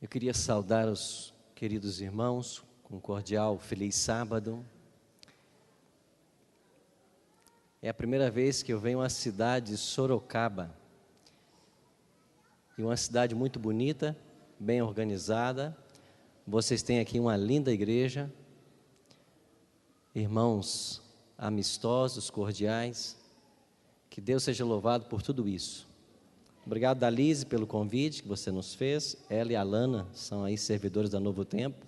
Eu queria saudar os queridos irmãos com um cordial feliz sábado. É a primeira vez que eu venho à cidade de Sorocaba. E uma cidade muito bonita, bem organizada. Vocês têm aqui uma linda igreja. Irmãos amistosos, cordiais. Que Deus seja louvado por tudo isso. Obrigado, Dalise, pelo convite que você nos fez. Ela e a Alana são aí servidores da Novo Tempo.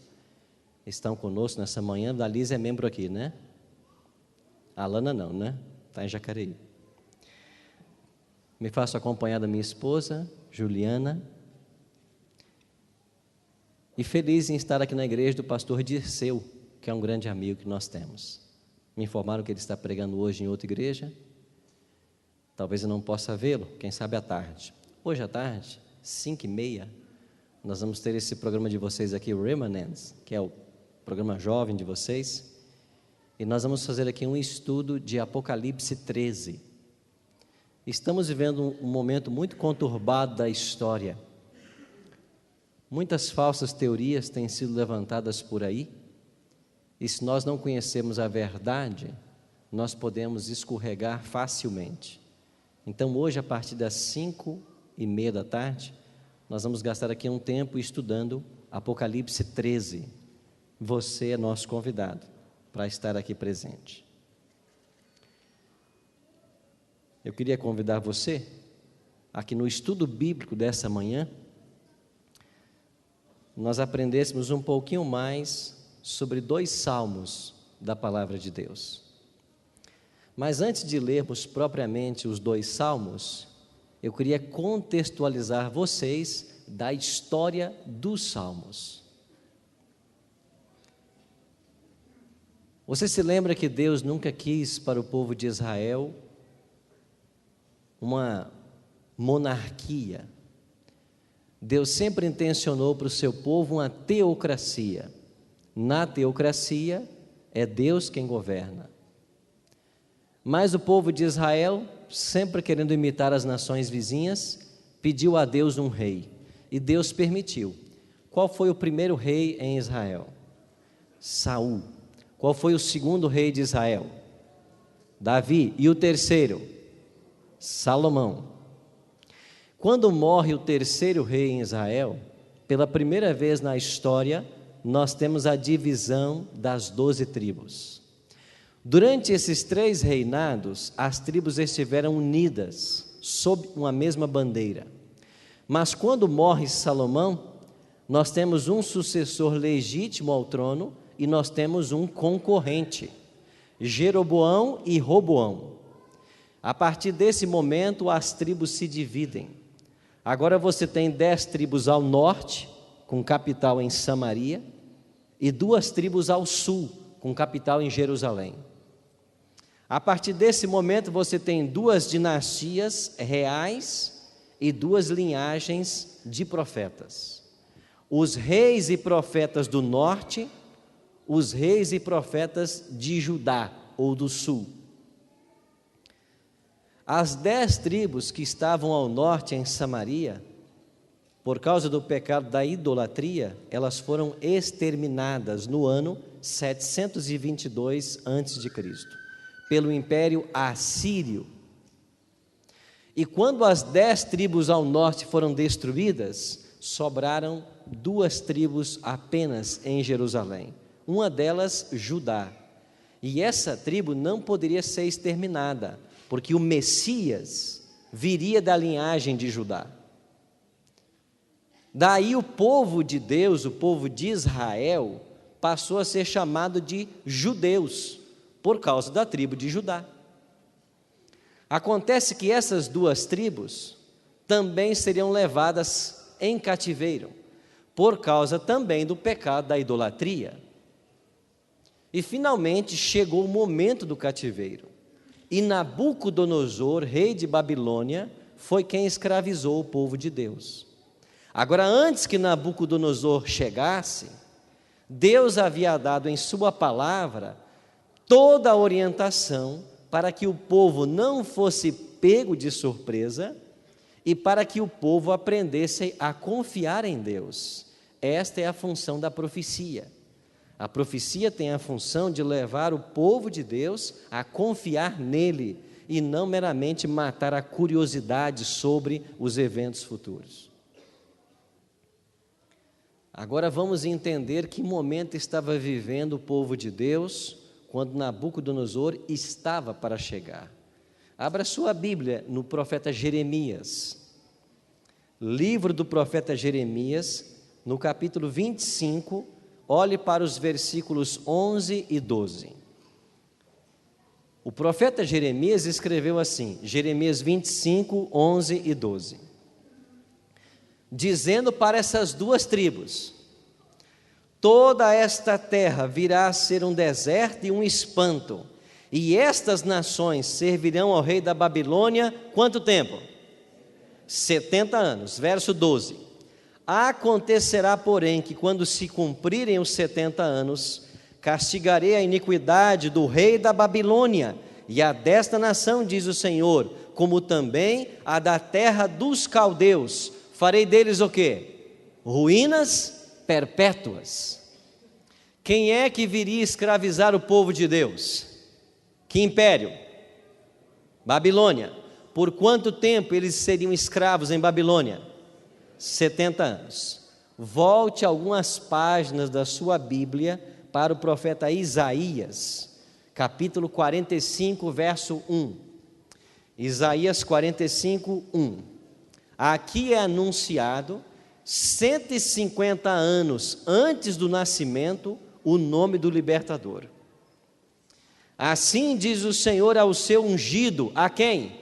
Estão conosco nessa manhã. Dalise é membro aqui, né? A Alana não, né? Está em Jacareí. Me faço acompanhar da minha esposa, Juliana. E feliz em estar aqui na igreja do pastor Dirceu, que é um grande amigo que nós temos. Me informaram que ele está pregando hoje em outra igreja. Talvez eu não possa vê-lo, quem sabe à tarde. Hoje à tarde, 5h30, nós vamos ter esse programa de vocês aqui, o Remanents, que é o programa jovem de vocês. E nós vamos fazer aqui um estudo de Apocalipse 13. Estamos vivendo um momento muito conturbado da história. Muitas falsas teorias têm sido levantadas por aí. E se nós não conhecermos a verdade, nós podemos escorregar facilmente. Então, hoje, a partir das 5h30 da tarde, nós vamos gastar aqui um tempo estudando Apocalipse 13. Você é nosso convidado para estar aqui presente. Eu queria convidar você, aqui no estudo bíblico dessa manhã, nós aprendêssemos um pouquinho mais sobre 2 salmos da palavra de Deus. Mas antes de lermos propriamente os 2 salmos, eu queria contextualizar vocês da história dos salmos. Você se lembra que Deus nunca quis para o povo de Israel uma monarquia. Deus sempre intencionou para o seu povo uma teocracia. Na teocracia, é Deus quem governa. Mas o povo de Israel, sempre querendo imitar as nações vizinhas, pediu a Deus um rei. E Deus permitiu. Qual foi o primeiro rei em Israel? Saul. Qual foi o segundo rei de Israel? Davi. E o terceiro? Salomão. Quando morre o terceiro rei em Israel, pela primeira vez na história, nós temos a divisão das 12 tribos. Durante esses 3 reinados, as tribos estiveram unidas sob uma mesma bandeira. Mas quando morre Salomão, nós temos um sucessor legítimo ao trono e nós temos um concorrente, Jeroboão e Roboão. A partir desse momento, as tribos se dividem. Agora você tem 10 tribos ao norte, com capital em Samaria, e 2 tribos ao sul, com capital em Jerusalém. A partir desse momento, você tem 2 dinastias reais e 2 linhagens de profetas. Os reis e profetas do norte, os reis e profetas de Judá, ou do sul. As 10 tribos que estavam ao norte em Samaria, por causa do pecado da idolatria, elas foram exterminadas no ano 722 a.C., pelo Império Assírio. E quando as 10 tribos ao norte foram destruídas, sobraram 2 tribos apenas em Jerusalém. Uma delas, Judá. E essa tribo não poderia ser exterminada, porque o Messias viria da linhagem de Judá. Daí o povo de Deus, o povo de Israel, passou a ser chamado de judeus, por causa da tribo de Judá. Acontece que essas 2 tribos também seriam levadas em cativeiro, por causa também do pecado da idolatria. E finalmente chegou o momento do cativeiro. E Nabucodonosor, rei de Babilônia, foi quem escravizou o povo de Deus. Agora, antes que Nabucodonosor chegasse, Deus havia dado em sua palavra toda a orientação para que o povo não fosse pego de surpresa e para que o povo aprendesse a confiar em Deus. Esta é a função da profecia. A profecia tem a função de levar o povo de Deus a confiar nele e não meramente matar a curiosidade sobre os eventos futuros. Agora vamos entender que momento estava vivendo o povo de Deus quando Nabucodonosor estava para chegar. Abra sua Bíblia no profeta Jeremias. Livro do profeta Jeremias, no capítulo 25, olhe para os versículos 11 e 12. O profeta Jeremias escreveu assim, Jeremias 25, 11 e 12. Dizendo para essas duas tribos: toda esta terra virá a ser um deserto e um espanto, e estas nações servirão ao rei da Babilônia, quanto tempo? 70 anos. Verso 12. Acontecerá, porém, que quando se cumprirem os 70 anos, castigarei a iniquidade do rei da Babilônia e a desta nação, diz o Senhor, como também a da terra dos caldeus. Farei deles o quê? Ruínas perpétuas. Quem é que viria escravizar o povo de Deus? Que império? Babilônia. Por quanto tempo eles seriam escravos em Babilônia? 70 anos. Volte algumas páginas da sua Bíblia para o profeta Isaías, capítulo 45, verso 1. Isaías 45, 1. Aqui é anunciado, 150 anos antes do nascimento, o nome do libertador. Assim diz o Senhor ao seu ungido, a quem?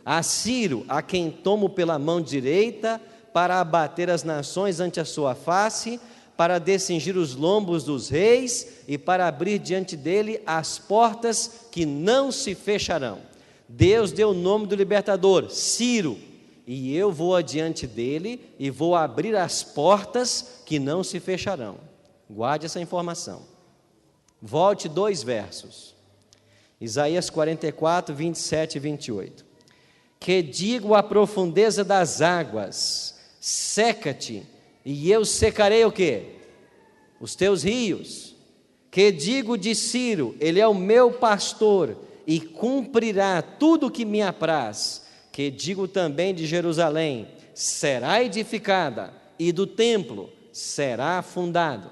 A Ciro, a quem tomo pela mão direita, para abater as nações ante a sua face, para descingir os lombos dos reis e para abrir diante dele as portas que não se fecharão. Deus deu o nome do libertador, Ciro, e eu vou adiante dele e vou abrir as portas que não se fecharão. Guarde essa informação. Volte 2 versos. Isaías 44, 27 e 28. Que digo à profundeza das águas, seca-te, e eu secarei o quê? Os teus rios. Que digo de Ciro, ele é o meu pastor, e cumprirá tudo o que me apraz. Que digo também de Jerusalém, será edificada, e do templo será fundado.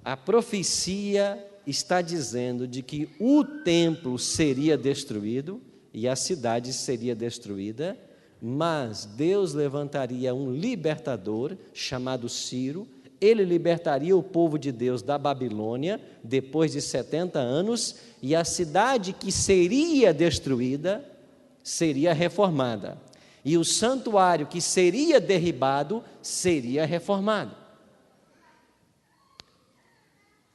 A profecia está dizendo de que o templo seria destruído, e a cidade seria destruída, mas Deus levantaria um libertador chamado Ciro. Ele libertaria o povo de Deus da Babilônia depois de 70 anos, e a cidade que seria destruída seria reformada, e o santuário que seria derribado seria reformado.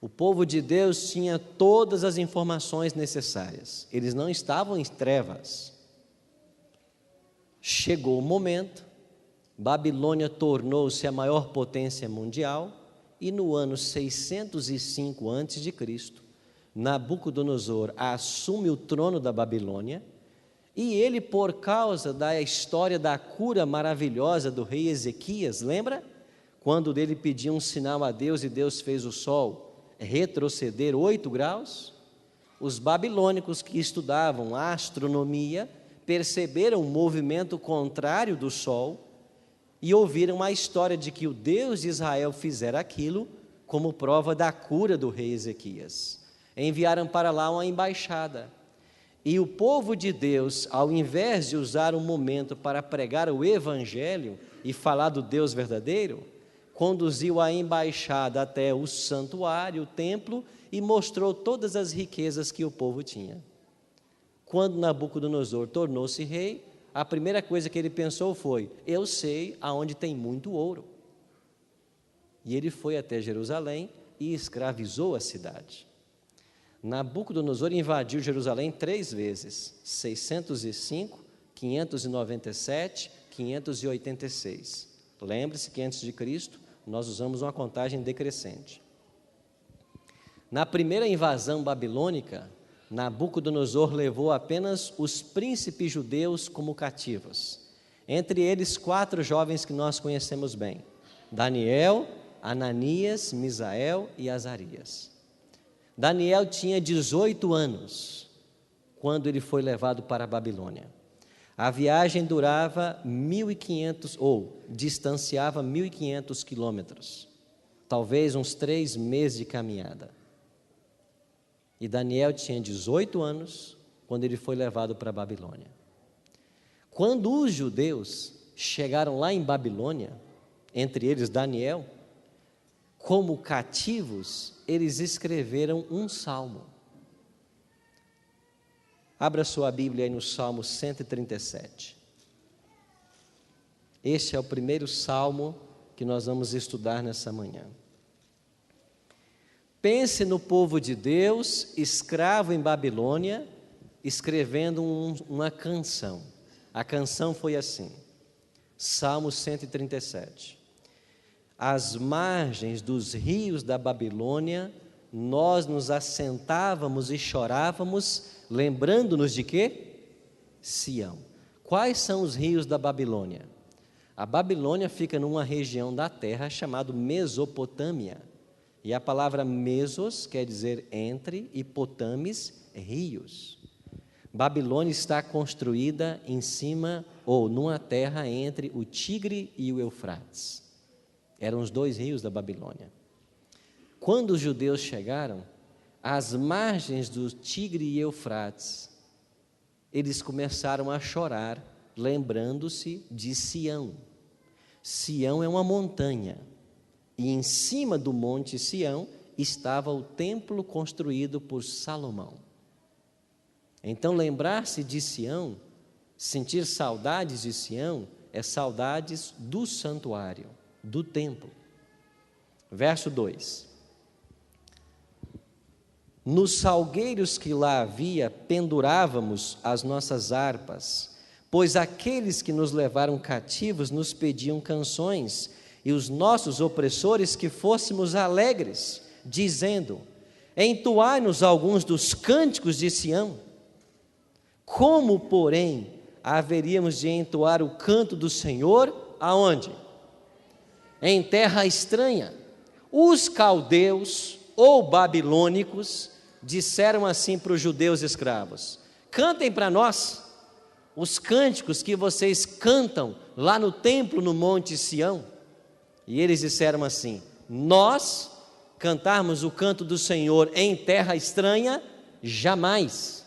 O povo de Deus tinha todas as informações necessárias, eles não estavam em trevas. Chegou o momento, Babilônia tornou-se a maior potência mundial, e no ano 605 a.C., Nabucodonosor assume o trono da Babilônia, e ele, por causa da história da cura maravilhosa do rei Ezequias, lembra? Quando ele pediu um sinal a Deus e Deus fez o sol retroceder 8 graus, os babilônicos que estudavam a astronomia perceberam o movimento contrário do sol e ouviram a história de que o Deus de Israel fizera aquilo como prova da cura do rei Ezequias. Enviaram para lá uma embaixada, e o povo de Deus, ao invés de usar um momento para pregar o evangelho e falar do Deus verdadeiro, conduziu a embaixada até o santuário, o templo, e mostrou todas as riquezas que o povo tinha. Quando Nabucodonosor tornou-se rei, a primeira coisa que ele pensou foi: eu sei aonde tem muito ouro. E ele foi até Jerusalém e escravizou a cidade. Nabucodonosor invadiu Jerusalém 3 vezes, 605, 597, 586. Lembre-se que antes de Cristo, nós usamos uma contagem decrescente. Na primeira invasão babilônica, Nabucodonosor levou apenas os príncipes judeus como cativos, entre eles 4 jovens que nós conhecemos bem: Daniel, Ananias, Misael e Azarias. Daniel tinha 18 anos quando ele foi levado para a Babilônia. A viagem durava 1.500, ou distanciava 1.500 quilômetros, talvez uns 3 meses de caminhada. E Daniel tinha 18 anos quando ele foi levado para a Babilônia. Quando os judeus chegaram lá em Babilônia, entre eles Daniel, como cativos, eles escreveram um salmo. Abra sua Bíblia aí no Salmo 137. Este é o primeiro salmo que nós vamos estudar nessa manhã. Pense no povo de Deus, escravo em Babilônia, escrevendo uma canção. A canção foi assim, Salmo 137. Às margens dos rios da Babilônia, nós nos assentávamos e chorávamos, lembrando-nos de quê? Sião. Quais são os rios da Babilônia? A Babilônia fica numa região da terra chamada Mesopotâmia. E a palavra mesos quer dizer entre e potames, rios. Babilônia está construída em cima ou numa terra entre o Tigre e o Eufrates. Eram os 2 rios da Babilônia. Quando os judeus chegaram, às margens do Tigre e Eufrates, eles começaram a chorar, lembrando-se de Sião. Sião é uma montanha, e em cima do monte Sião estava o templo construído por Salomão. Então, lembrar-se de Sião, sentir saudades de Sião, é saudades do santuário, do templo. Verso 2: Nos salgueiros que lá havia, pendurávamos as nossas harpas, pois aqueles que nos levaram cativos nos pediam canções, e os nossos opressores que fôssemos alegres, dizendo: entoai-nos alguns dos cânticos de Sião. Como, porém, haveríamos de entoar o canto do Senhor? Aonde? Em terra estranha. Os caldeus ou babilônicos disseram assim para os judeus escravos: cantem para nós os cânticos que vocês cantam lá no templo no monte Sião. E eles disseram assim: nós cantarmos o canto do Senhor em terra estranha, jamais.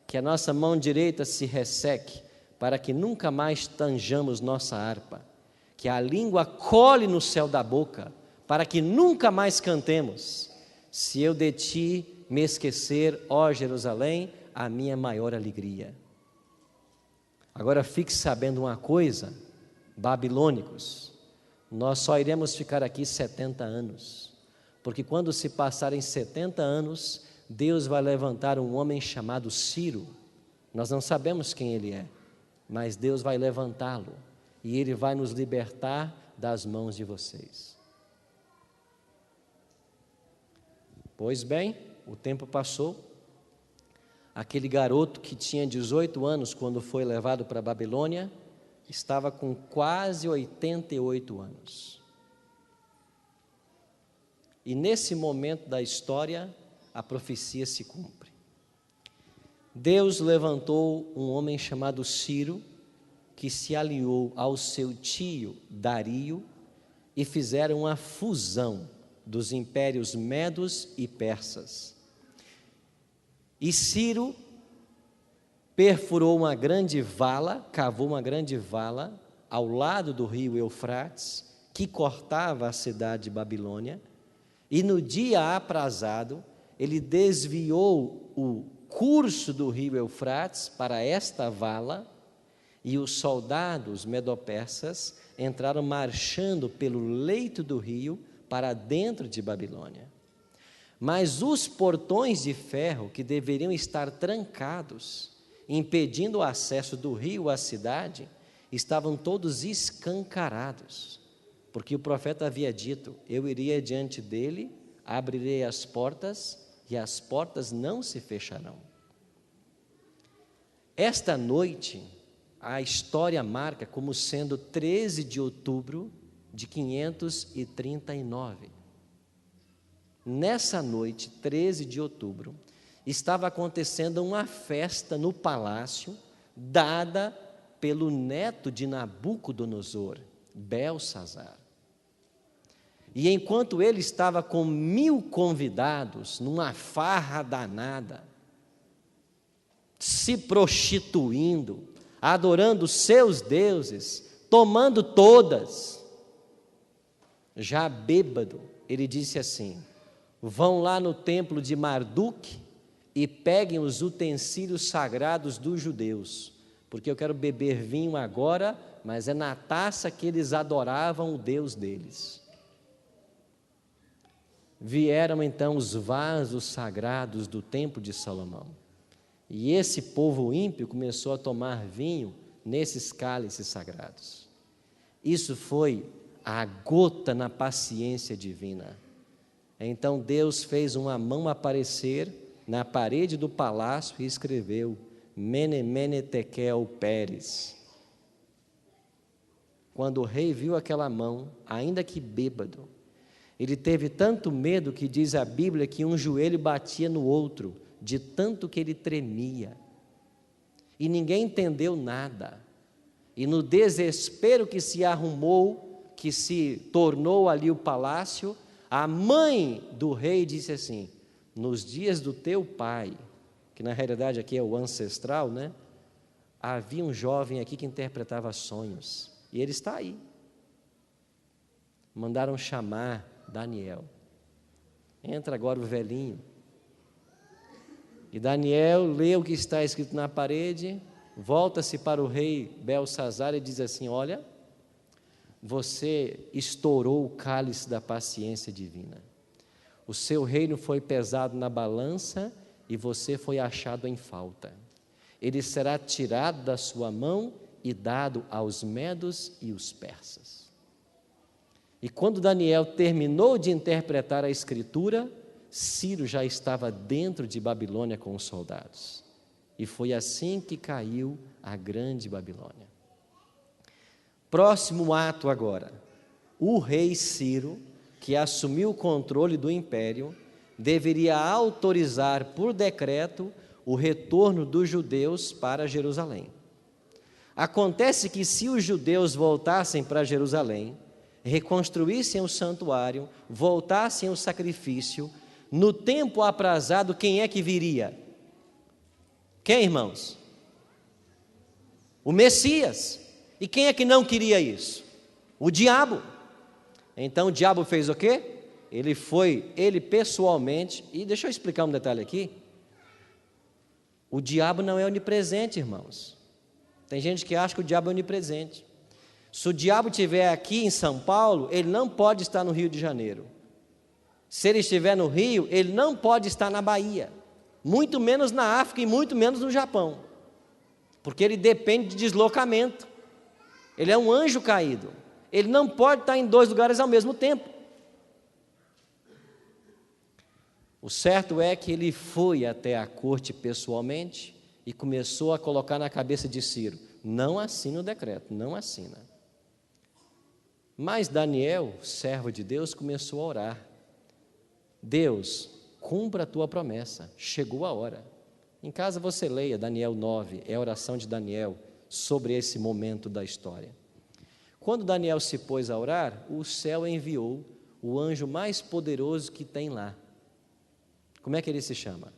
Que a nossa mão direita se resseque, para que nunca mais tanjamos nossa harpa. Que a língua cole no céu da boca, para que nunca mais cantemos. Se eu de ti me esquecer, ó Jerusalém, a minha maior alegria. Agora fique sabendo uma coisa, babilônicos, nós só iremos ficar aqui 70 anos, porque quando se passarem 70 anos, Deus vai levantar um homem chamado Ciro. Nós não sabemos quem ele é, mas Deus vai levantá-lo, e ele vai nos libertar das mãos de vocês. Pois bem, o tempo passou. Aquele garoto que tinha 18 anos quando foi levado para a Babilônia, estava com quase 88 anos. E nesse momento da história, a profecia se cumpre. Deus levantou um homem chamado Ciro, que se aliou ao seu tio Dario, e fizeram uma fusão dos impérios medos e persas. E Ciro perfurou uma grande vala, cavou uma grande vala ao lado do rio Eufrates, que cortava a cidade de Babilônia, e no dia aprazado, ele desviou o curso do rio Eufrates para esta vala, e os soldados medo-persas entraram marchando pelo leito do rio para dentro de Babilônia. Mas os portões de ferro, que deveriam estar trancados, impedindo o acesso do rio à cidade, estavam todos escancarados, porque o profeta havia dito: eu iria diante dele, abrirei as portas, e as portas não se fecharão. Esta noite, a história marca como sendo 13 de outubro de 539. Nessa noite, 13 de outubro, estava acontecendo uma festa no palácio, dada pelo neto de Nabucodonosor, Belsazar. E enquanto ele estava com 1000 convidados, numa farra danada, se prostituindo, adorando seus deuses, tomando todas, já bêbado, ele disse assim: vão lá no templo de Marduk e peguem os utensílios sagrados dos judeus, porque eu quero beber vinho agora, mas é na taça que eles adoravam o Deus deles. Vieram então os vasos sagrados do templo de Salomão, e esse povo ímpio começou a tomar vinho nesses cálices sagrados. Isso foi a gota na paciência divina. Então Deus fez uma mão aparecer na parede do palácio e escreveu: Mene, Mene, Tekel, Peres. Quando o rei viu aquela mão, ainda que bêbado, ele teve tanto medo que diz a Bíblia que um joelho batia no outro, de tanto que ele tremia. E ninguém entendeu nada. E no desespero que se arrumou, que se tornou ali o palácio, a mãe do rei disse assim: nos dias do teu pai, que na realidade aqui é o ancestral, né? Havia um jovem aqui que interpretava sonhos, e ele está aí. Mandaram chamar Daniel. Entra agora o velhinho. E Daniel lê o que está escrito na parede, volta-se para o rei Belsazar e diz assim: olha, você estourou o cálice da paciência divina. O seu reino foi pesado na balança e você foi achado em falta. Ele será tirado da sua mão e dado aos medos e os persas. E quando Daniel terminou de interpretar a escritura, Ciro já estava dentro de Babilônia com os soldados. E foi assim que caiu a grande Babilônia. Próximo ato agora, o rei Ciro, que assumiu o controle do império, deveria autorizar por decreto o retorno dos judeus para Jerusalém. Acontece que se os judeus voltassem para Jerusalém, reconstruíssem o santuário, voltassem o sacrifício, no tempo aprazado, quem é que viria? Quem, irmãos? O Messias. E quem é que não queria isso? O diabo. Então o diabo fez o quê? Ele pessoalmente, e deixa eu explicar um detalhe aqui. O diabo não é onipresente, irmãos. Tem gente que acha que o diabo é onipresente. Se o diabo estiver aqui em São Paulo, ele não pode estar no Rio de Janeiro. Se ele estiver no Rio, ele não pode estar na Bahia, muito menos na África e muito menos no Japão, porque ele depende de deslocamento. Ele é um anjo caído, ele não pode estar em 2 lugares ao mesmo tempo. O certo é que ele foi até a corte pessoalmente e começou a colocar na cabeça de Ciro: não assina o decreto, não assina. Mas Daniel, servo de Deus, começou a orar: Deus, cumpra a tua promessa, chegou a hora. Em casa você leia Daniel 9, é a oração de Daniel sobre esse momento da história. Quando Daniel se pôs a orar, o céu enviou o anjo mais poderoso que tem lá. Como é que ele se chama?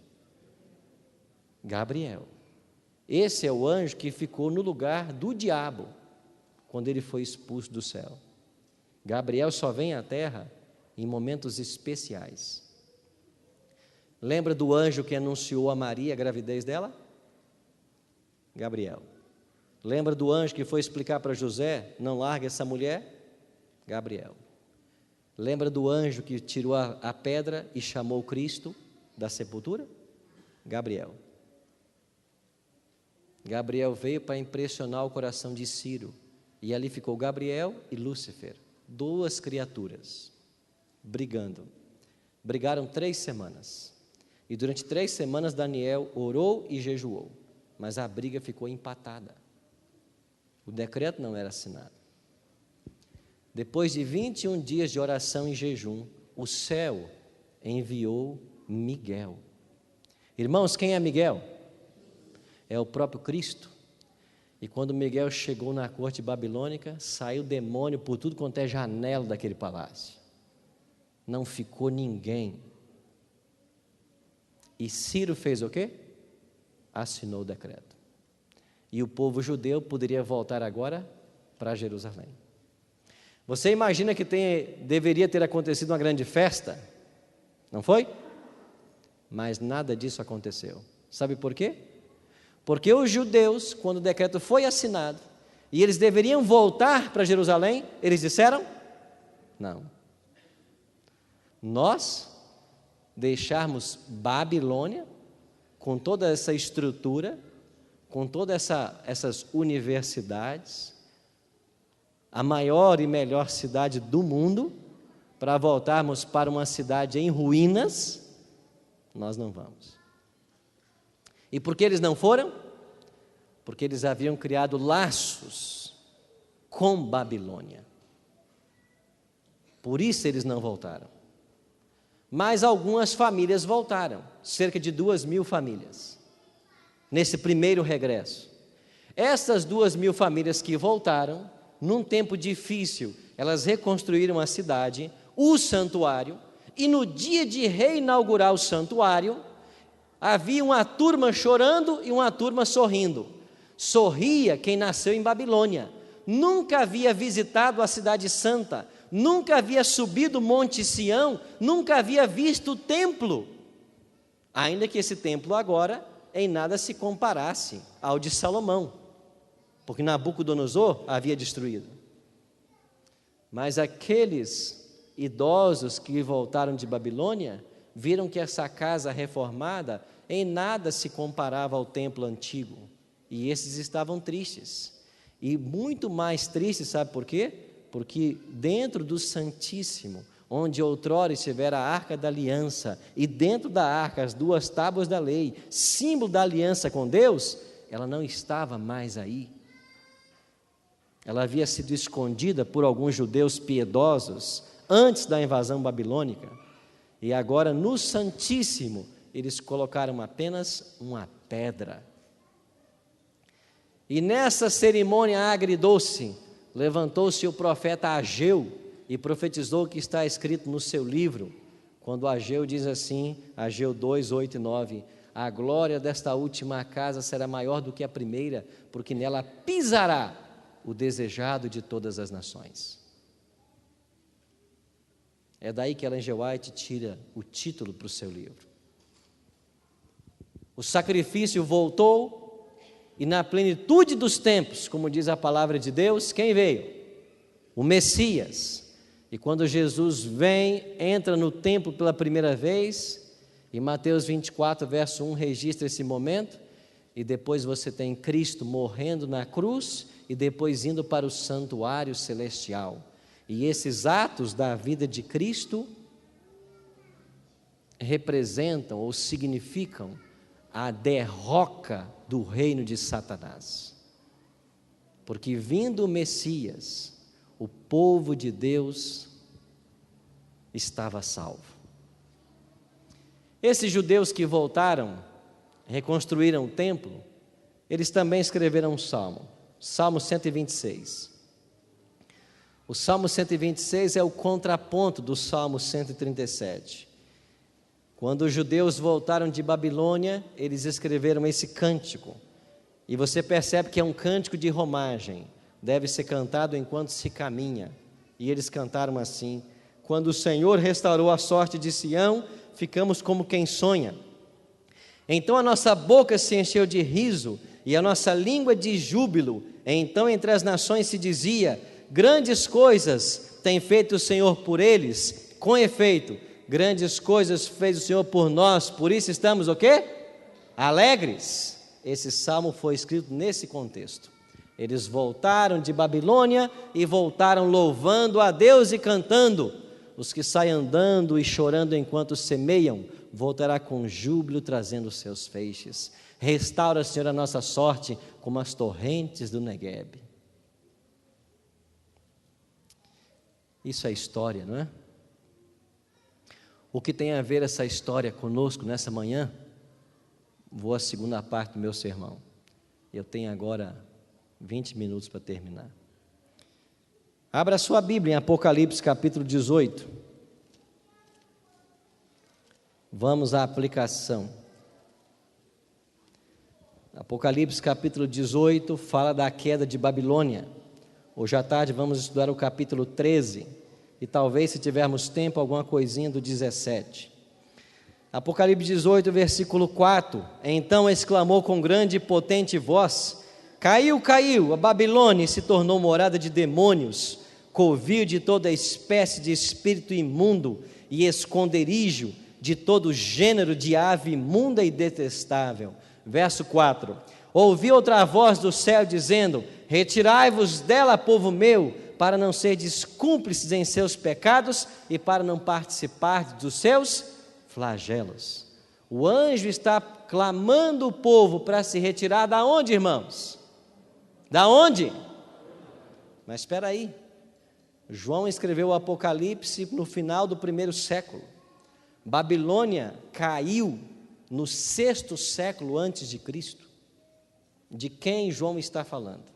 Gabriel. Esse é o anjo que ficou no lugar do diabo quando ele foi expulso do céu. Gabriel só vem à terra em momentos especiais. Lembra do anjo que anunciou a Maria a gravidez dela? Gabriel. Lembra do anjo que foi explicar para José: não largue essa mulher? Gabriel. Lembra do anjo que tirou a pedra e chamou Cristo da sepultura? Gabriel. Gabriel veio para impressionar o coração de Ciro, e ali ficou Gabriel e Lúcifer, 2 criaturas, brigando. Brigaram 3 semanas, e durante 3 semanas Daniel orou e jejuou, mas a briga ficou empatada. O decreto não era assinado. Depois de 21 dias de oração e jejum, o céu enviou Miguel. Irmãos, quem é Miguel? É o próprio Cristo. E quando Miguel chegou na corte babilônica, saiu demônio por tudo quanto é janela daquele palácio. Não ficou ninguém. E Ciro fez o quê? Assinou o decreto. E o povo judeu poderia voltar agora para Jerusalém. Você imagina que deveria ter acontecido uma grande festa? Não foi? Mas nada disso aconteceu. Sabe por quê? Porque os judeus, quando o decreto foi assinado, e eles deveriam voltar para Jerusalém, eles disseram: não. Nós deixarmos Babilônia, com toda essa estrutura, com todas essas universidades, a maior e melhor cidade do mundo, para voltarmos para uma cidade em ruínas, nós não vamos. E por que eles não foram? Porque eles haviam criado laços com Babilônia. Por isso eles não voltaram. Mas algumas famílias voltaram, cerca de 2.000 famílias, nesse primeiro regresso. Essas 2.000 famílias que voltaram, num tempo difícil, elas reconstruíram a cidade, o santuário, e no dia de reinaugurar o santuário, havia uma turma chorando e uma turma sorrindo. Sorria quem nasceu em Babilônia, nunca havia visitado a cidade santa, nunca havia subido o Monte Sião, nunca havia visto o templo, ainda que esse templo agora em nada se comparasse ao de Salomão, porque Nabucodonosor havia destruído. Mas aqueles idosos que voltaram de Babilônia viram que essa casa reformada em nada se comparava ao templo antigo, e esses estavam tristes, e muito mais tristes, sabe por quê? Porque dentro do Santíssimo, onde outrora estivera a Arca da Aliança, e dentro da Arca as 2 tábuas da lei, símbolo da aliança com Deus, ela não estava mais aí. Ela havia sido escondida por alguns judeus piedosos antes da invasão babilônica, e agora no Santíssimo eles colocaram apenas uma pedra. E nessa cerimônia agridoce, levantou-se o profeta Ageu e profetizou o que está escrito no seu livro, quando Ageu diz assim, Ageu 2, 8 e 9: a glória desta última casa será maior do que a primeira, porque nela pisará o desejado de todas as nações. É daí que Ellen G. White tira o título para o seu livro. O sacrifício voltou, e na plenitude dos tempos, como diz a palavra de Deus, quem veio? O Messias. E quando Jesus vem, entra no templo pela primeira vez, e Mateus 24, verso 1 registra esse momento, e depois você tem Cristo morrendo na cruz, e depois indo para o santuário celestial. E esses atos da vida de Cristo representam ou significam a derroca do reino de Satanás. Porque vindo o Messias, o povo de Deus estava salvo. Esses judeus que voltaram, reconstruíram o templo, eles também escreveram um salmo, Salmo 126. O Salmo 126 é o contraponto do Salmo 137. Quando os judeus voltaram de Babilônia, eles escreveram esse cântico. E você percebe que é um cântico de romagem. Deve ser cantado enquanto se caminha. E eles cantaram assim: quando o Senhor restaurou a sorte de Sião, ficamos como quem sonha. Então a nossa boca se encheu de riso e a nossa língua de júbilo. Então entre as nações se dizia: grandes coisas tem feito o Senhor por eles. Com efeito, grandes coisas fez o Senhor por nós, por isso estamos o quê? Alegres. Esse salmo foi escrito nesse contexto. Eles voltaram de Babilônia e voltaram louvando a Deus e cantando. Os que saem andando e chorando enquanto semeiam, voltará com júbilo trazendo os seus feixes. Restaura, Senhor, a nossa sorte como as torrentes do Neguebe. Isso é história, não é? O que tem a ver essa história conosco nessa manhã? Vou à segunda parte do meu sermão. Eu tenho agora 20 minutos para terminar. Abra sua Bíblia em Apocalipse capítulo 18. Vamos à aplicação. Apocalipse capítulo 18 fala da queda de Babilônia. Hoje à tarde vamos estudar o capítulo 13 e talvez, se tivermos tempo, alguma coisinha do 17. Apocalipse 18, versículo 4. Então exclamou com grande e potente voz: Caiu, caiu, a Babilônia se tornou morada de demônios, covil de toda espécie de espírito imundo e esconderijo de todo gênero de ave imunda e detestável. Verso 4: Ouvi outra voz do céu dizendo: Retirai-vos dela, povo meu, para não serdes cúmplices em seus pecados e para não participar dos seus flagelos. O anjo está clamando o povo para se retirar da onde, irmãos? Da onde? Mas espera aí. João escreveu o Apocalipse no final do 1º século. Babilônia caiu no 6º século antes de Cristo. De quem João está falando?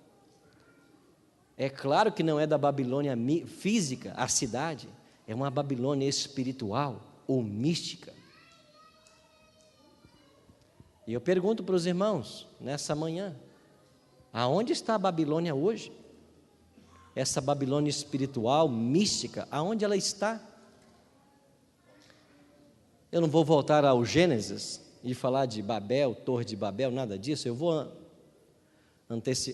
É claro que não é da Babilônia física, a cidade, é uma Babilônia espiritual ou mística. E eu pergunto para os irmãos, nessa manhã, aonde está a Babilônia hoje? Essa Babilônia espiritual, mística, aonde ela está? Eu não vou voltar ao Gênesis e falar de Babel, Torre de Babel, nada disso, eu vou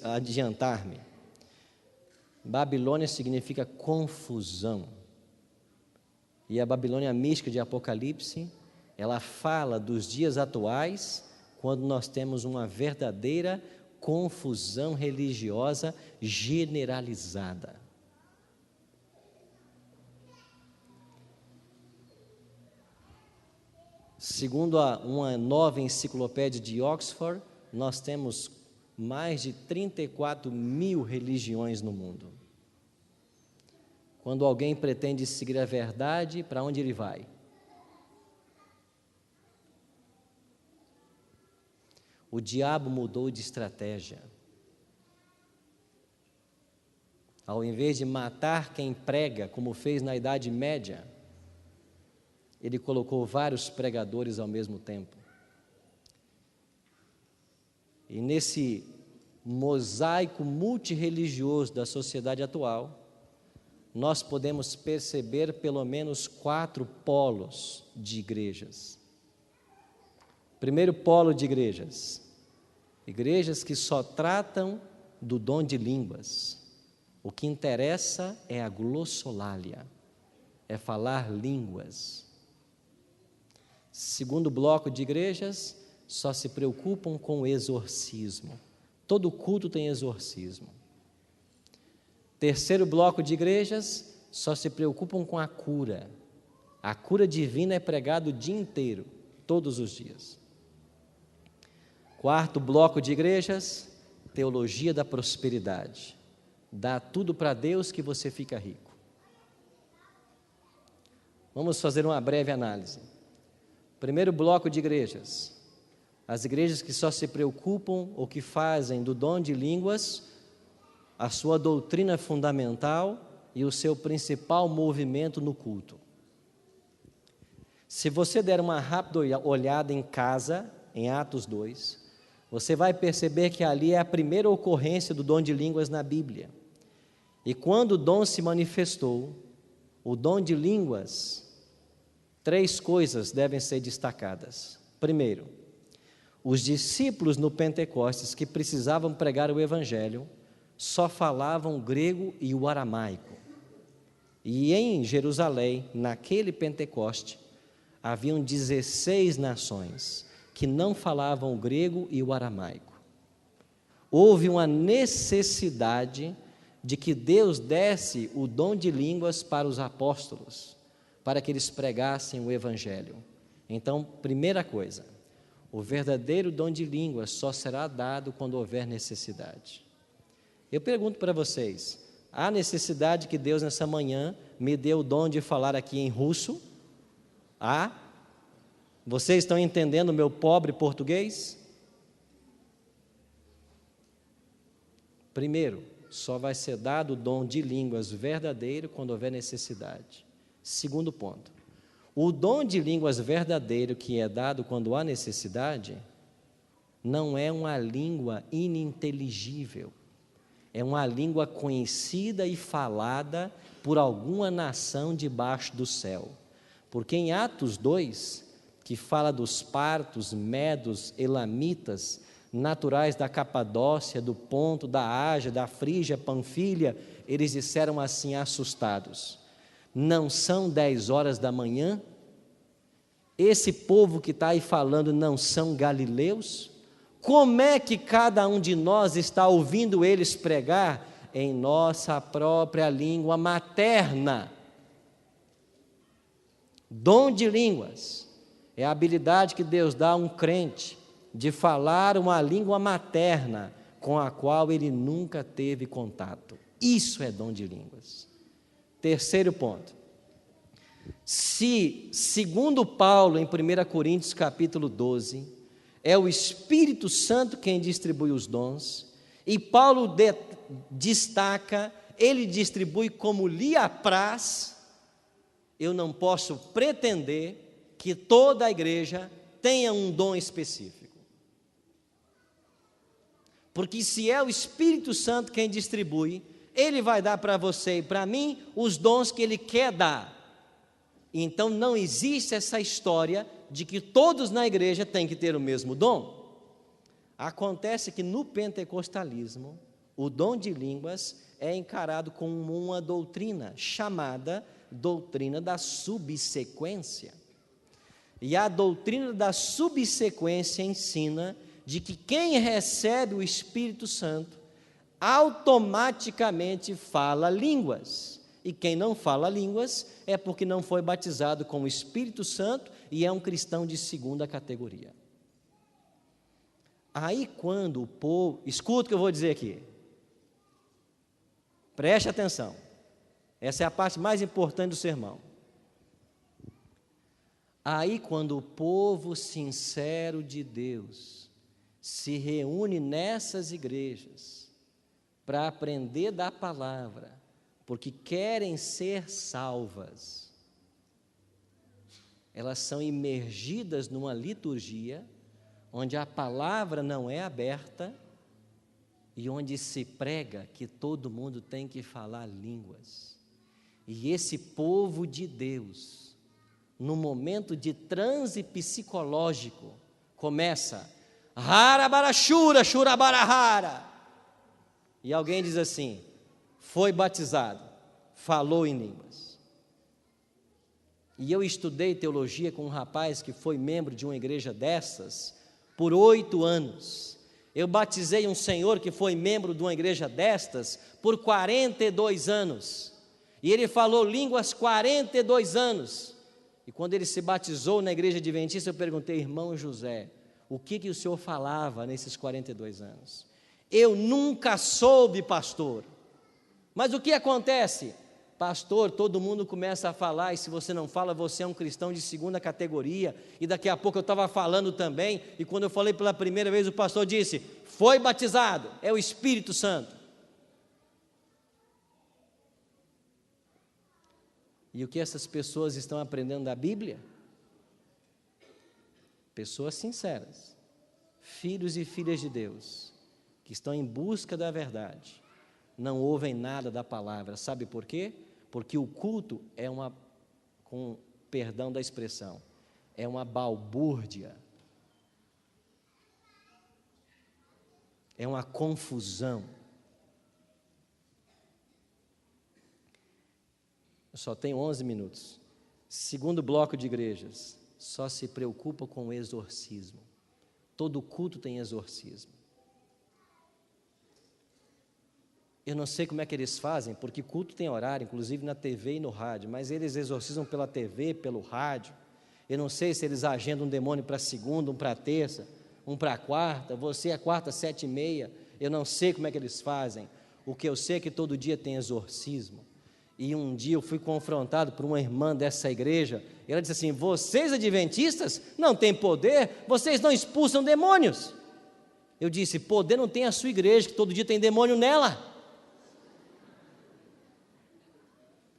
adiantar-me. Babilônia significa confusão. E a Babilônia mística de Apocalipse, ela fala dos dias atuais, quando nós temos uma verdadeira confusão religiosa generalizada. Segundo uma nova enciclopédia de Oxford, nós temos mais de 34 mil religiões no mundo. Quando alguém pretende seguir a verdade, para onde ele vai? O diabo mudou de estratégia. Ao invés de matar quem prega, como fez na Idade Média, ele colocou vários pregadores ao mesmo tempo. E nesse mosaico multirreligioso da sociedade atual, nós podemos perceber pelo menos 4 polos de igrejas. Primeiro polo de igrejas, igrejas que só tratam do dom de línguas. O que interessa é a glossolalia, é falar línguas. Segundo bloco de igrejas, só se preocupam com o exorcismo. Todo culto tem exorcismo. Terceiro bloco de igrejas, só se preocupam com a cura. A cura divina é pregada o dia inteiro, todos os dias. Quarto bloco de igrejas, teologia da prosperidade. Dá tudo para Deus que você fica rico. Vamos fazer uma breve análise. Primeiro bloco de igrejas, as igrejas que só se preocupam ou que fazem do dom de línguas a sua doutrina fundamental e o seu principal movimento no culto. Se você der uma rápida olhada em casa, em Atos 2, você vai perceber que ali é a primeira ocorrência do dom de línguas na Bíblia. E quando o dom se manifestou, o dom de línguas, 3 coisas devem ser destacadas. Primeiro, os discípulos no Pentecostes que precisavam pregar o Evangelho só falavam o grego e o aramaico. E em Jerusalém, naquele Pentecoste, haviam 16 nações que não falavam o grego e o aramaico. Houve uma necessidade de que Deus desse o dom de línguas para os apóstolos, para que eles pregassem o Evangelho. Então, primeira coisa, o verdadeiro dom de línguas só será dado quando houver necessidade. Eu pergunto para vocês, Há necessidade que Deus nessa manhã me dê o dom de falar aqui em russo? Vocês estão entendendo o meu pobre português? Primeiro, só vai ser dado o dom de línguas verdadeiro quando houver necessidade. Segundo ponto, o dom de línguas verdadeiro que é dado quando há necessidade, não é uma língua ininteligível, é uma língua conhecida e falada por alguma nação debaixo do céu. Porque em Atos 2, que fala dos partos, medos, elamitas, naturais da Capadócia, do Ponto, da Ásia, da Frígia, Panfilha, eles disseram assim assustados: não são 10 horas da manhã? Esse povo que está aí falando não são galileus? Como é que cada um de nós está ouvindo eles pregar em nossa própria língua materna? Dom de línguas é a habilidade que Deus dá a um crente de falar uma língua materna com a qual ele nunca teve contato. Isso é dom de línguas. Terceiro ponto. Se, segundo Paulo, em 1 Coríntios capítulo 12, é o Espírito Santo quem distribui os dons, e Paulo destaca, ele distribui como lhe apraz, eu não posso pretender que toda a igreja tenha um dom específico. Porque se é o Espírito Santo quem distribui, ele vai dar para você e para mim os dons que ele quer dar. Então não existe essa história de que todos na igreja têm que ter o mesmo dom. Acontece que no pentecostalismo, o dom de línguas é encarado como uma doutrina chamada doutrina da subsequência. E a doutrina da subsequência ensina de que quem recebe o Espírito Santo automaticamente fala línguas. E quem não fala línguas é porque não foi batizado com o Espírito Santo e é um cristão de segunda categoria. Aí quando o povo... Escuta o que eu vou dizer aqui. Preste atenção. Essa é a parte mais importante do sermão. Aí quando o povo sincero de Deus se reúne nessas igrejas para aprender da palavra, porque querem ser salvas, elas são imergidas numa liturgia onde a palavra não é aberta e onde se prega que todo mundo tem que falar línguas. E esse povo de Deus, no momento de transe psicológico, começa Harabarashura, Shurabarahara. E alguém diz assim: foi batizado, falou em línguas. E eu estudei teologia com um rapaz que foi membro de uma igreja dessas por 8 anos. Eu batizei um senhor que foi membro de uma igreja destas por 42 anos. E ele falou línguas 42 anos. E quando ele se batizou na igreja adventista, eu perguntei: irmão José, o que o senhor falava nesses 42 anos? Eu nunca soube, pastor. Mas o que acontece? Pastor, todo mundo começa a falar, e se você não fala, você é um cristão de segunda categoria. E daqui a pouco eu estava falando também, e quando eu falei pela primeira vez, o pastor disse: foi batizado, é o Espírito Santo. E o que essas pessoas estão aprendendo da Bíblia? Pessoas sinceras, filhos e filhas de Deus, que estão em busca da verdade, não ouvem nada da palavra. Sabe por quê? Porque o culto é com perdão da expressão, é uma balbúrdia, é uma confusão. Eu só tenho 11 minutos. Segundo bloco de igrejas, só se preocupa com o exorcismo. Todo culto tem exorcismo. Eu não sei como é que eles fazem, porque culto tem horário, inclusive na TV e no rádio, mas eles exorcizam pela TV, pelo rádio. Eu não sei se eles agendam um demônio para segunda, um para terça, um para quarta, você é quarta, 7h30, eu não sei como é que eles fazem. O que eu sei é que todo dia tem exorcismo. E um dia eu fui confrontado por uma irmã dessa igreja, e ela disse assim: vocês adventistas não têm poder, vocês não expulsam demônios. Eu disse: poder não tem a sua igreja, que todo dia tem demônio nela.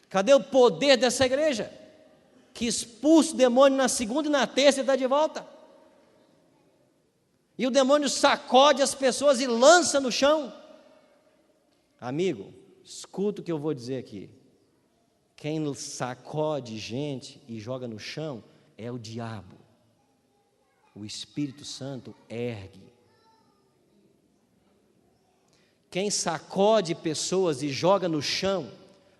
Cadê o poder dessa igreja? Que expulsa o demônio na segunda e na terça e está de volta. E o demônio sacode as pessoas e lança no chão. Amigo, escuta o que eu vou dizer aqui. Quem sacode gente e joga no chão é o diabo. O Espírito Santo ergue. Quem sacode pessoas e joga no chão,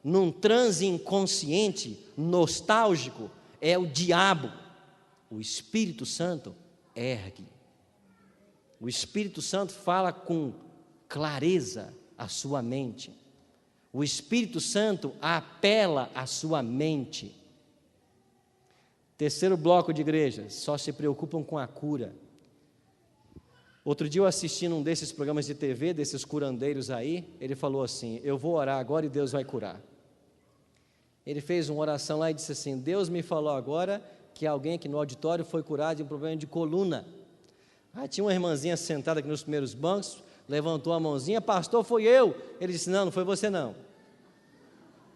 num transe inconsciente, nostálgico, é o diabo. O Espírito Santo ergue. O Espírito Santo fala com clareza à sua mente. O Espírito Santo apela à sua mente. Terceiro bloco de igrejas, só se preocupam com a cura. Outro dia eu assisti num desses programas de TV, desses curandeiros aí, ele falou assim: eu vou orar agora e Deus vai curar. Ele fez uma oração lá e disse assim: Deus me falou agora que alguém aqui no auditório foi curado de um problema de coluna. Aí tinha uma irmãzinha sentada aqui nos primeiros bancos, levantou a mãozinha: pastor, foi eu. Ele disse: não, não foi você não.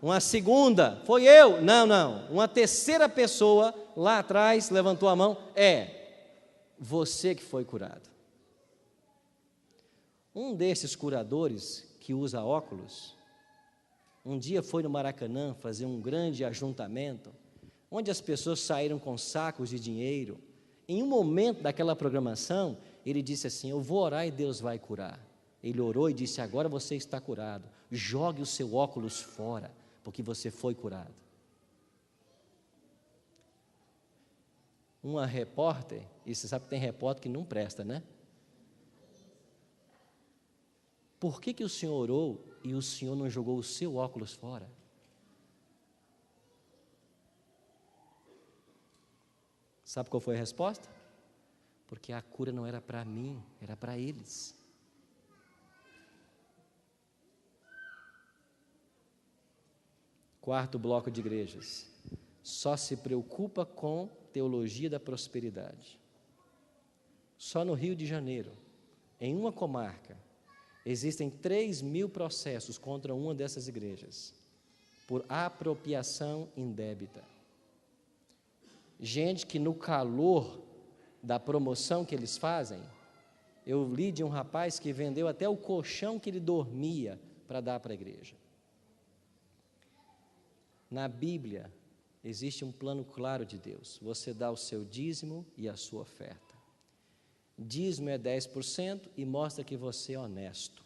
Uma segunda: foi eu. Não, não. Uma terceira pessoa lá atrás levantou a mão: é você que foi curado. Um desses curadores que usa óculos, um dia foi no Maracanã fazer um grande ajuntamento, onde as pessoas saíram com sacos de dinheiro. Em um momento daquela programação, ele disse assim: eu vou orar e Deus vai curar. Ele orou e disse: agora você está curado, jogue o seu óculos fora, porque você foi curado. Uma repórter, e você sabe que tem repórter que não presta, né? Por que o senhor orou e o senhor não jogou o seu óculos fora? Sabe qual foi a resposta? Porque a cura não era para mim, era para eles. Quarto bloco de igrejas, só se preocupa com teologia da prosperidade. Só no Rio de Janeiro, em uma comarca, existem 3.000 processos contra uma dessas igrejas, por apropriação indébita. Gente que no calor da promoção que eles fazem, eu li de um rapaz que vendeu até o colchão que ele dormia para dar para a igreja. Na Bíblia, existe um plano claro de Deus. Você dá o seu dízimo e a sua oferta. Dízimo é 10% e mostra que você é honesto.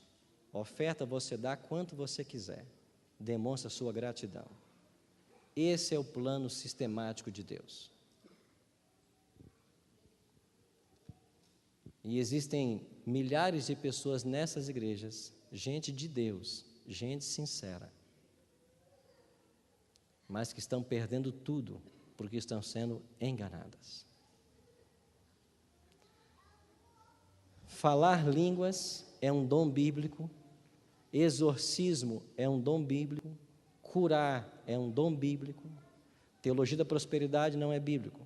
Oferta você dá quanto você quiser. Demonstra sua gratidão. Esse é o plano sistemático de Deus. E existem milhares de pessoas nessas igrejas, gente de Deus, gente sincera, mas que estão perdendo tudo porque estão sendo enganadas. Falar línguas é um dom bíblico, exorcismo é um dom bíblico, curar é um dom bíblico, teologia da prosperidade não é bíblico,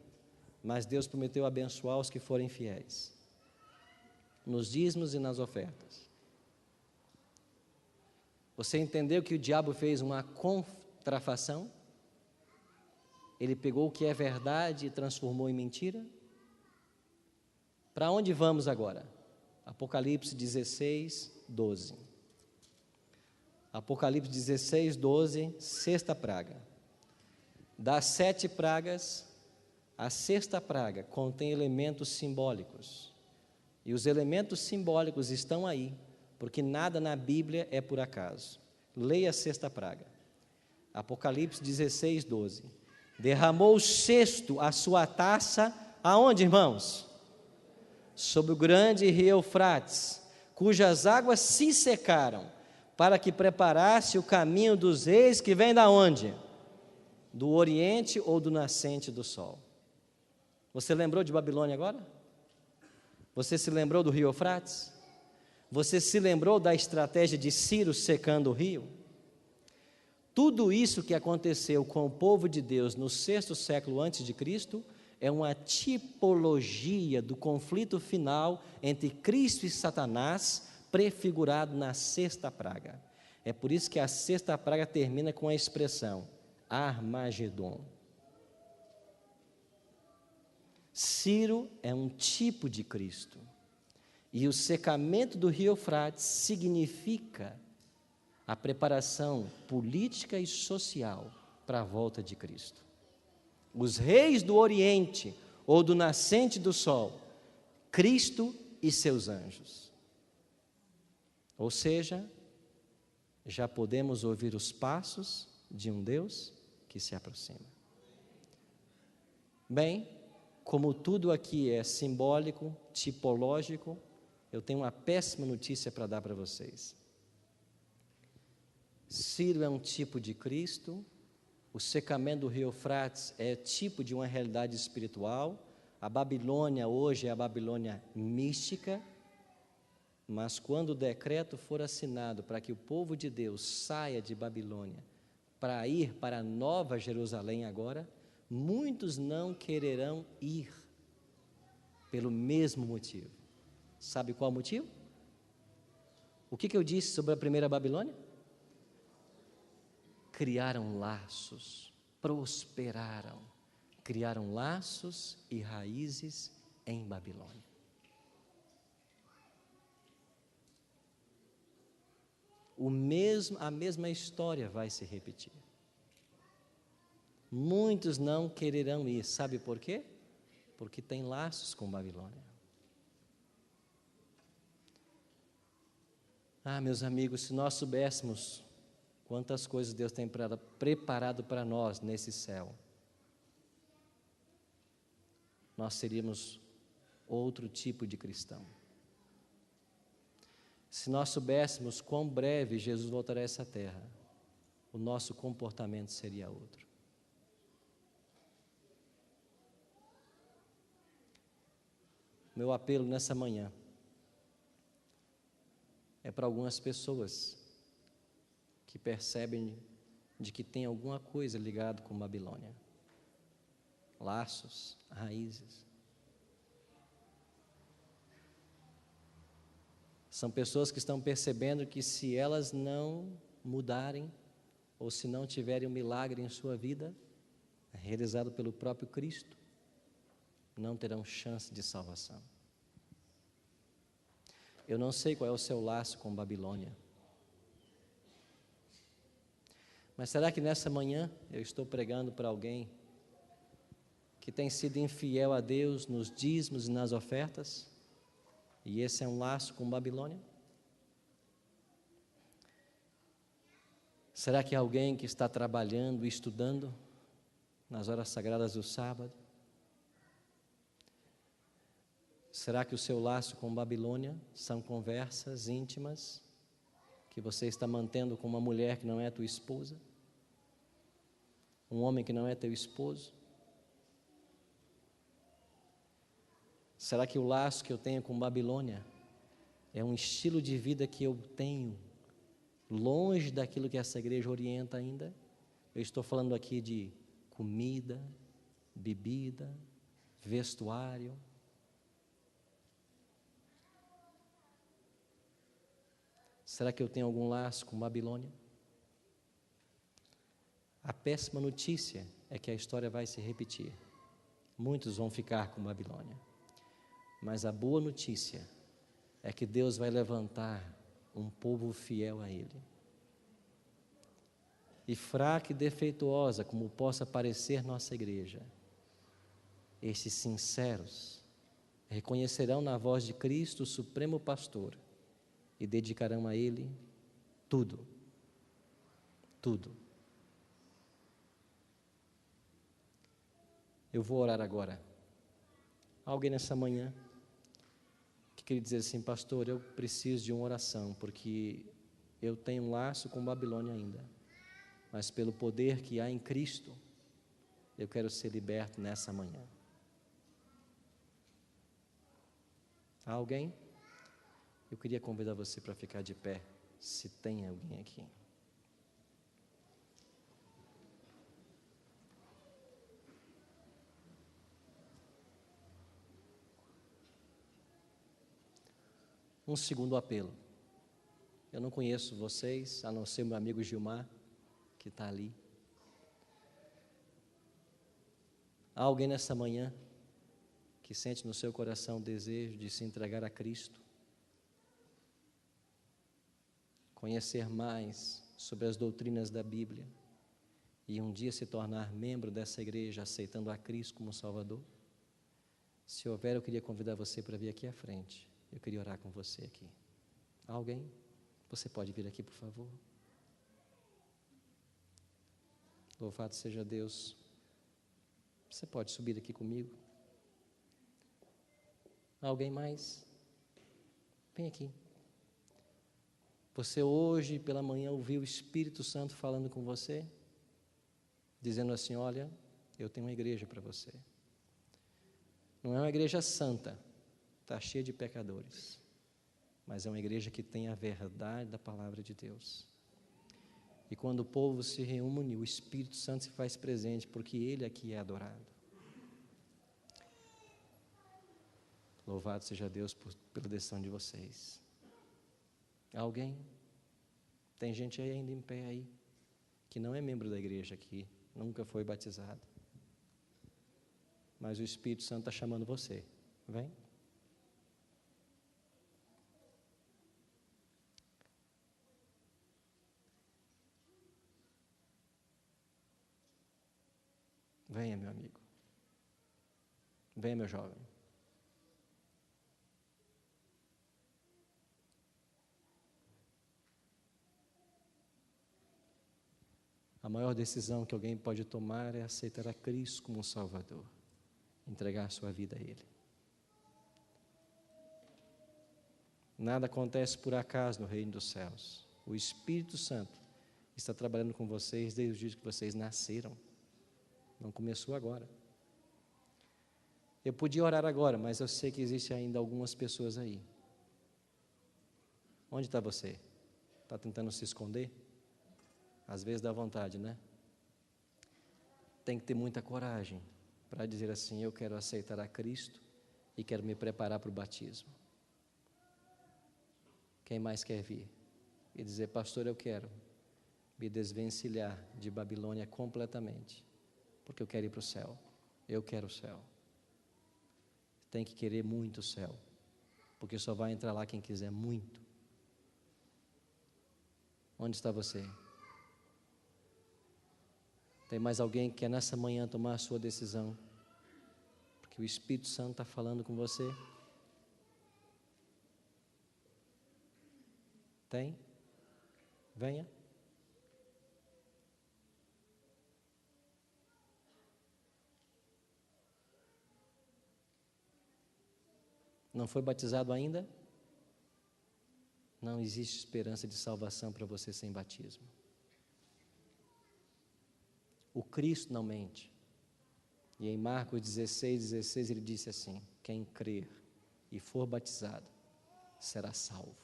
mas Deus prometeu abençoar os que forem fiéis, nos dízimos e nas ofertas. Você entendeu que o diabo fez uma contrafação? Ele pegou o que é verdade e transformou em mentira? Para onde vamos agora? Apocalipse 16, 12. Apocalipse 16, 12, sexta praga. Das 7 pragas, a sexta praga contém elementos simbólicos. E os elementos simbólicos estão aí, porque nada na Bíblia é por acaso. Leia a sexta praga. Apocalipse 16, 12. Derramou o cesto a sua taça, aonde, irmãos? Sobre o grande rio Eufrates, cujas águas se secaram, para que preparasse o caminho dos reis que vem da onde? Do oriente ou do nascente do sol. Você lembrou de Babilônia agora? Você se lembrou do rio Eufrates? Você se lembrou da estratégia de Ciro secando o rio? Tudo isso que aconteceu com o povo de Deus no 6º século antes de Cristo é uma tipologia do conflito final entre Cristo e Satanás, prefigurado na 6ª praga. É por isso que a 6ª praga termina com a expressão Armagedon. Ciro é um tipo de Cristo. E o secamento do rio Eufrates significa a preparação política e social para a volta de Cristo. Os reis do Oriente ou do nascente do sol, Cristo e seus anjos. Ou seja, já podemos ouvir os passos de um Deus que se aproxima. Bem, como tudo aqui é simbólico, tipológico, eu tenho uma péssima notícia para dar para vocês. Ciro é um tipo de Cristo, o secamento do rio Eufrates é tipo de uma realidade espiritual, a Babilônia hoje é a Babilônia mística, mas quando o decreto for assinado para que o povo de Deus saia de Babilônia para ir para a Nova Jerusalém agora, muitos não quererão ir pelo mesmo motivo. Sabe qual o motivo? O que eu disse sobre a primeira Babilônia? Criaram laços, prosperaram, criaram laços e raízes em Babilônia. A mesma história vai se repetir. Muitos não quererão ir, sabe por quê? Porque tem laços com Babilônia. Meus amigos, se nós soubéssemos quantas coisas Deus tem preparado para nós nesse céu, nós seríamos outro tipo de cristão. Se nós soubéssemos quão breve Jesus voltará a essa terra, o nosso comportamento seria outro. Meu apelo nessa manhã é para algumas pessoas que percebem de que tem alguma coisa ligada com Babilônia. Laços, raízes. São pessoas que estão percebendo que se elas não mudarem, ou se não tiverem um milagre em sua vida, realizado pelo próprio Cristo, não terão chance de salvação. Eu não sei qual é o seu laço com Babilônia. Mas será que nessa manhã eu estou pregando para alguém que tem sido infiel a Deus nos dízimos e nas ofertas? E esse é um laço com Babilônia? Será que é alguém que está trabalhando e estudando nas horas sagradas do sábado? Será que o seu laço com Babilônia são conversas íntimas que você está mantendo com uma mulher que não é tua esposa? Um homem que não é teu esposo? Será que o laço que eu tenho com Babilônia é um estilo de vida que eu tenho longe daquilo que essa igreja orienta ainda? Eu estou falando aqui de comida, bebida, vestuário. Será que eu tenho algum laço com Babilônia? A péssima notícia é que a história vai se repetir. Muitos vão ficar com Babilônia. Mas a boa notícia é que Deus vai levantar um povo fiel a Ele. E fraca e defeituosa como possa parecer nossa igreja, esses sinceros reconhecerão na voz de Cristo o Supremo Pastor e dedicarão a Ele tudo, tudo. Eu vou orar agora. Alguém nessa manhã que queria dizer assim: pastor, eu preciso de uma oração, porque eu tenho um laço com Babilônia ainda, mas pelo poder que há em Cristo, eu quero ser liberto nessa manhã. Há alguém? Eu queria convidar você para ficar de pé, se tem alguém aqui. Um segundo apelo. Eu não conheço vocês, a não ser meu amigo Gilmar, que está ali. Há alguém nessa manhã que sente no seu coração o desejo de se entregar a Cristo? Conhecer mais sobre as doutrinas da Bíblia e um dia se tornar membro dessa igreja, aceitando a Cristo como Salvador? Se houver, eu queria convidar você para vir aqui à frente. Eu queria orar com você aqui. Alguém? Você pode vir aqui, por favor? Louvado seja Deus. Você pode subir aqui comigo? Alguém mais? Vem aqui. Você hoje pela manhã ouviu o Espírito Santo falando com você? Dizendo assim, olha, eu tenho uma igreja para você. Não é uma igreja santa, está cheia de pecadores, mas é uma igreja que tem a verdade da palavra de Deus. E quando o povo se reúne, o Espírito Santo se faz presente, porque Ele aqui é adorado. Louvado seja Deus pela decisão de vocês. Alguém? Tem gente aí ainda em pé aí, que não é membro da igreja aqui, nunca foi batizado. Mas o Espírito Santo está chamando você. Vem. Venha, meu amigo. Venha, meu jovem. A maior decisão que alguém pode tomar é aceitar a Cristo como um Salvador, entregar a sua vida a Ele. Nada acontece por acaso no reino dos céus. O Espírito Santo está trabalhando com vocês desde o dia que vocês nasceram. Não começou agora. Eu podia orar agora, mas eu sei que existe ainda algumas pessoas aí. Onde está você? Está tentando se esconder? Às vezes dá vontade, né? Tem que ter muita coragem para dizer assim, eu quero aceitar a Cristo e quero me preparar para o batismo. Quem mais quer vir? E dizer, pastor, eu quero me desvencilhar de Babilônia completamente, porque eu quero ir para o céu. Eu quero o céu. Tem que querer muito o céu, porque só vai entrar lá quem quiser muito. Onde está você? Tem mais alguém que quer nessa manhã tomar a sua decisão? Porque o Espírito Santo está falando com você? Tem? Venha. Não foi batizado ainda? Não existe esperança de salvação para você sem batismo. O Cristo não mente. E em Marcos 16 ele disse assim, quem crer e for batizado será salvo.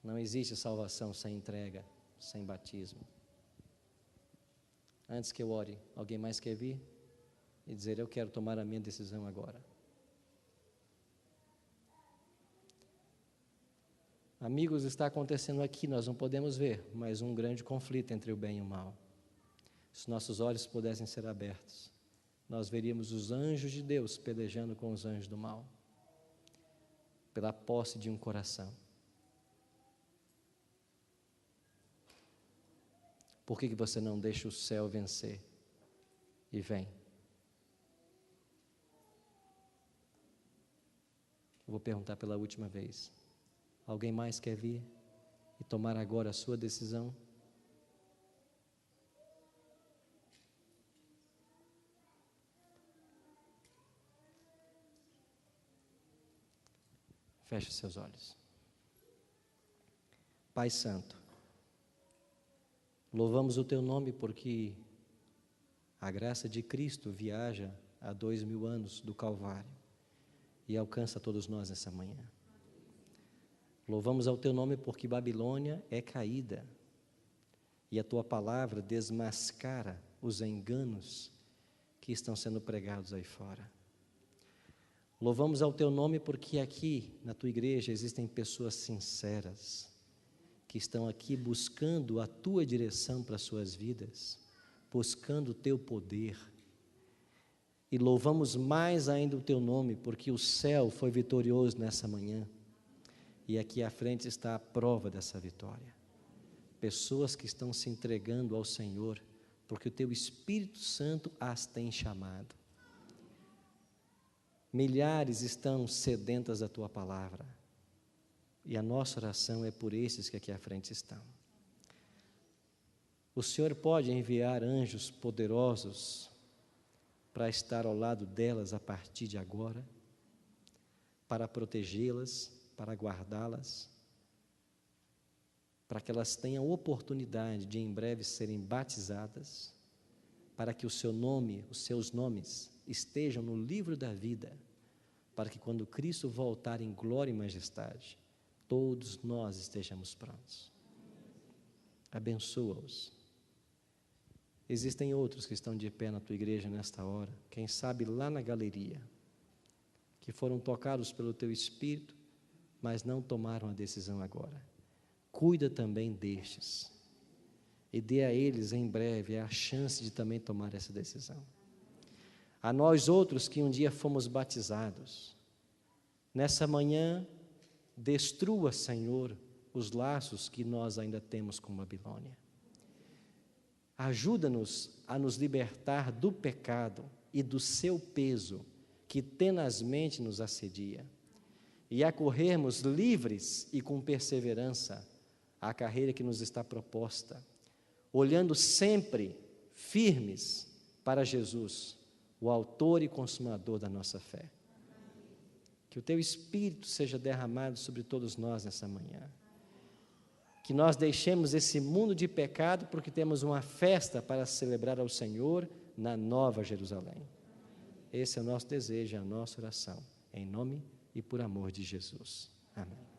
Não existe salvação sem entrega, sem batismo. Antes que eu ore, alguém mais quer vir e dizer, eu quero tomar a minha decisão agora? Amigos, está acontecendo aqui, nós não podemos ver, mas um grande conflito entre o bem e o mal. Se nossos olhos pudessem ser abertos, nós veríamos os anjos de Deus pelejando com os anjos do mal, pela posse de um coração. Por que você não deixa o céu vencer e vem? Eu vou perguntar pela última vez. Alguém mais quer vir e tomar agora a sua decisão? Feche seus olhos. Pai Santo, louvamos o Teu nome porque a graça de Cristo viaja há 2000 anos do Calvário e alcança todos nós nessa manhã. Louvamos ao teu nome porque Babilônia é caída e a tua palavra desmascara os enganos que estão sendo pregados aí fora. Louvamos ao teu nome porque aqui na tua igreja existem pessoas sinceras que estão aqui buscando a tua direção para as suas vidas, buscando o teu poder. E louvamos mais ainda o teu nome porque o céu foi vitorioso nessa manhã. E aqui à frente está a prova dessa vitória. Pessoas que estão se entregando ao Senhor, porque o teu Espírito Santo as tem chamado. Milhares estão sedentas da tua palavra. E a nossa oração é por esses que aqui à frente estão. O Senhor pode enviar anjos poderosos para estar ao lado delas a partir de agora, para protegê-las, para guardá-las, para que elas tenham oportunidade de em breve serem batizadas, para que o seu nome, os seus nomes estejam no livro da vida, para que quando Cristo voltar em glória e majestade, todos nós estejamos prontos. Abençoa-os. Existem outros que estão de pé na tua igreja nesta hora, quem sabe lá na galeria, que foram tocados pelo teu Espírito, mas não tomaram a decisão agora. Cuida também destes e dê a eles em breve a chance de também tomar essa decisão. A nós outros que um dia fomos batizados, nessa manhã, destrua, Senhor, os laços que nós ainda temos com Babilônia. Ajuda-nos a nos libertar do pecado e do seu peso que tenazmente nos assedia e a corrermos livres e com perseverança a carreira que nos está proposta, olhando sempre firmes para Jesus, o autor e consumador da nossa fé. Que o teu Espírito seja derramado sobre todos nós nessa manhã. Que nós deixemos esse mundo de pecado porque temos uma festa para celebrar ao Senhor na Nova Jerusalém. Esse é o nosso desejo, é a nossa oração, em nome e por amor de Jesus. Amém.